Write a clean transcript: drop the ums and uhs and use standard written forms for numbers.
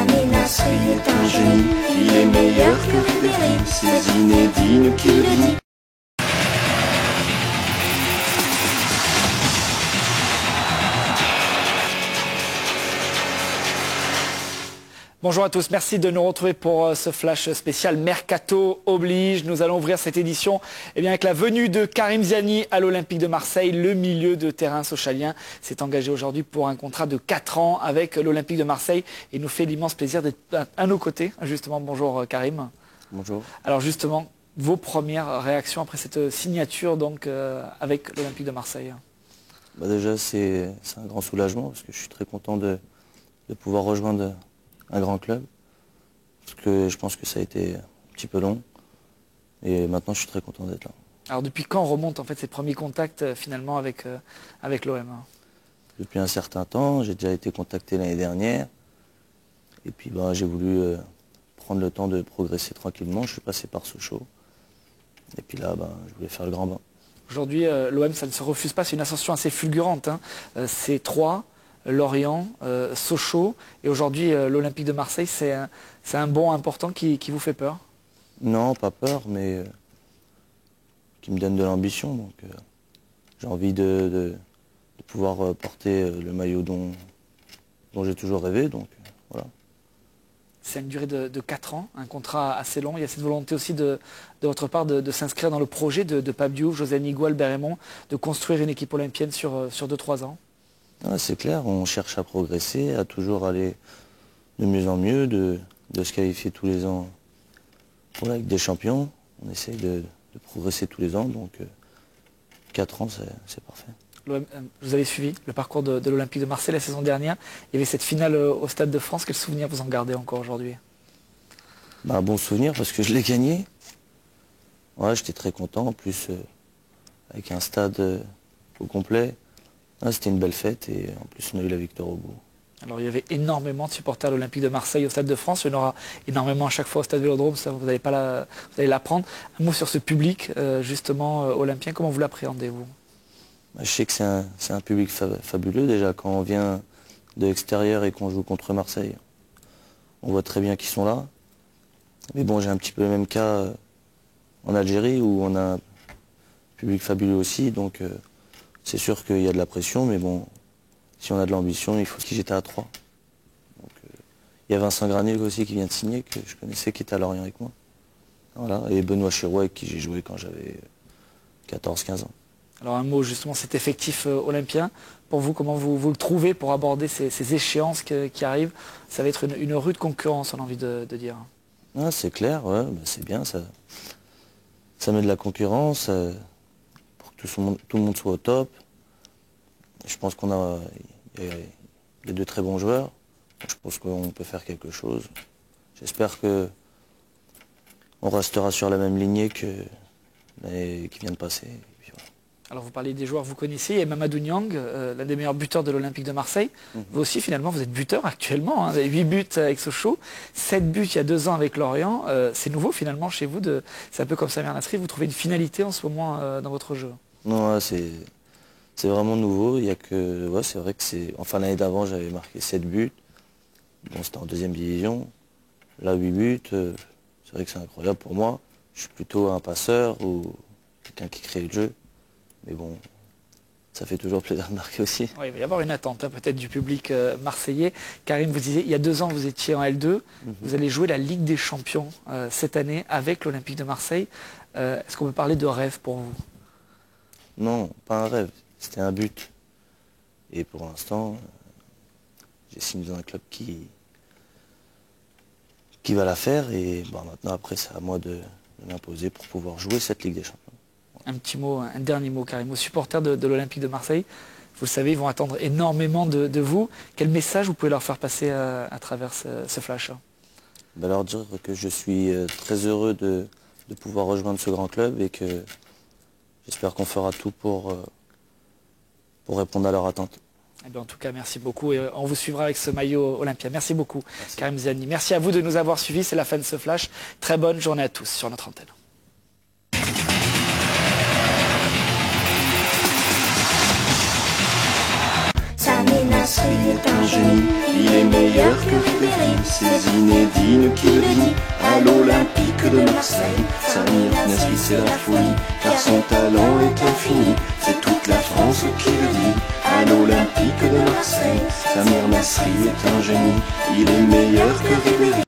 Samir Nasri est un génie, il est meilleur que Ribéry, c'est Zinedine qui le dit. Bonjour à tous, merci de nous retrouver pour ce flash spécial Mercato oblige. Nous allons ouvrir cette édition avec la venue de Karim Ziani à l'Olympique de Marseille. Le milieu de terrain sochalien s'est engagé aujourd'hui pour un contrat de 4 ans avec l'Olympique de Marseille et nous fait l'immense plaisir d'être à nos côtés. Justement, bonjour Karim. Bonjour. Alors justement, vos premières réactions après cette signature donc, avec l'Olympique de Marseille? Déjà, c'est un grand soulagement parce que je suis très content de pouvoir rejoindre un grand club, parce que je pense que ça a été un petit peu long, et maintenant je suis très content d'être là. Alors depuis quand remontent en fait ces premiers contacts finalement avec l'OM? Depuis un certain temps, j'ai déjà été contacté l'année dernière, et puis j'ai voulu prendre le temps de progresser tranquillement. Je suis passé par Sochaux, et puis là je voulais faire le grand bain. Aujourd'hui l'OM ça ne se refuse pas, c'est une ascension assez fulgurante, c'est 3. Lorient, Sochaux et aujourd'hui l'Olympique de Marseille, c'est un bond important qui vous fait peur? Non, pas peur, mais qui me donne de l'ambition. Donc j'ai envie de pouvoir porter le maillot dont j'ai toujours rêvé. Donc voilà. C'est une durée de 4 ans, un contrat assez long. Il y a cette volonté aussi de votre part de s'inscrire dans le projet de Pape Diouf, José Niguel, Albert Raymond, de construire une équipe olympienne sur 2-3 ans. C'est clair, on cherche à progresser, à toujours aller de mieux en mieux, de se qualifier tous les ans pour la Ligue des Champions. On essaye de progresser tous les ans, donc 4 ans, c'est parfait. Vous avez suivi le parcours de l'Olympique de Marseille la saison dernière. Il y avait cette finale au Stade de France. Quel souvenir vous en gardez encore aujourd'hui? Un bon souvenir parce que je l'ai gagné. Ouais, j'étais très content, en plus avec un stade au complet. C'était une belle fête et en plus on a eu la victoire au bout. Alors il y avait énormément de supporters de l'Olympique de Marseille au Stade de France. Il y en aura énormément à chaque fois au Stade Vélodrome, ça vous allez l'apprendre. Un mot sur ce public justement olympien, comment vous l'appréhendez-vous? Je sais que c'est un public fabuleux déjà quand on vient de l'extérieur et qu'on joue contre Marseille. On voit très bien qu'ils sont là. Mais bon, j'ai un petit peu le même cas en Algérie où on a un public fabuleux aussi, donc c'est sûr qu'il y a de la pression, mais bon, si on a de l'ambition, il faut qu'ils j'étais à 3. Donc, il y a Vincent Granul aussi qui vient de signer, que je connaissais, qui était à Lorient avec moi. Voilà. Et Benoît Chiroy avec qui j'ai joué quand j'avais 14-15 ans. Alors un mot justement, cet effectif olympien, pour vous, comment vous le trouvez pour aborder ces échéances qui arrivent? Ça va être une rude concurrence, on a envie de dire. C'est clair, ouais, c'est bien, ça met de la concurrence. Pour que tout le monde soit au top. Je pense qu'il y a de très bons joueurs. Je pense qu'on peut faire quelque chose. J'espère qu'on restera sur la même lignée que l'année qui vient de passer. Puis voilà. Alors vous parlez des joueurs que vous connaissez, il y a Mamadou Niang, l'un des meilleurs buteurs de l'Olympique de Marseille. Vous aussi finalement vous êtes buteur actuellement, vous avez 8 buts avec Sochaux, 7 buts il y a 2 ans avec Lorient. C'est nouveau finalement chez vous, c'est un peu comme Samir Nasri, vous trouvez une finalité en ce moment dans votre jeu? Non, c'est vraiment nouveau. Il y a que, c'est vrai que enfin l'année d'avant j'avais marqué 7 buts. Bon, c'était en 2e division. Là 8 buts, c'est vrai que c'est incroyable pour moi. Je suis plutôt un passeur ou quelqu'un qui crée le jeu. Mais bon, ça fait toujours plaisir de marquer aussi. Oui, il va y avoir une attente peut-être du public marseillais. Karim, vous disiez, il y a 2 ans, vous étiez en L2. Vous allez jouer la Ligue des Champions cette année avec l'Olympique de Marseille. Est-ce qu'on peut parler de rêve pour vous? Non, pas un rêve. C'était un but. Et pour l'instant, j'ai signé dans un club qui va la faire. Et maintenant, après, c'est à moi de m'imposer pour pouvoir jouer cette Ligue des Champions. Un petit mot, un dernier mot, Karim, aux supporters de l'Olympique de Marseille. Vous le savez, ils vont attendre énormément de vous. Quel message vous pouvez leur faire passer à travers ce flash? Leur dire que je suis très heureux de pouvoir rejoindre ce grand club et que j'espère qu'on fera tout pour répondre à leurs attentes. En tout cas, merci beaucoup et on vous suivra avec ce maillot olympien. Merci beaucoup, merci. Karim Ziani. Merci à vous de nous avoir suivis. C'est la fin de ce flash. Très bonne journée à tous sur notre antenne. Samir Nasri est un génie, il est meilleur que Ribéry. C'est Zinedine qui le dit, à l'Olympique de Marseille. Samir Nasri c'est la folie, car son talent est infini. C'est toute la France qui le dit, à l'Olympique de Marseille. Samir Nasri est un génie, il est meilleur que Ribéry.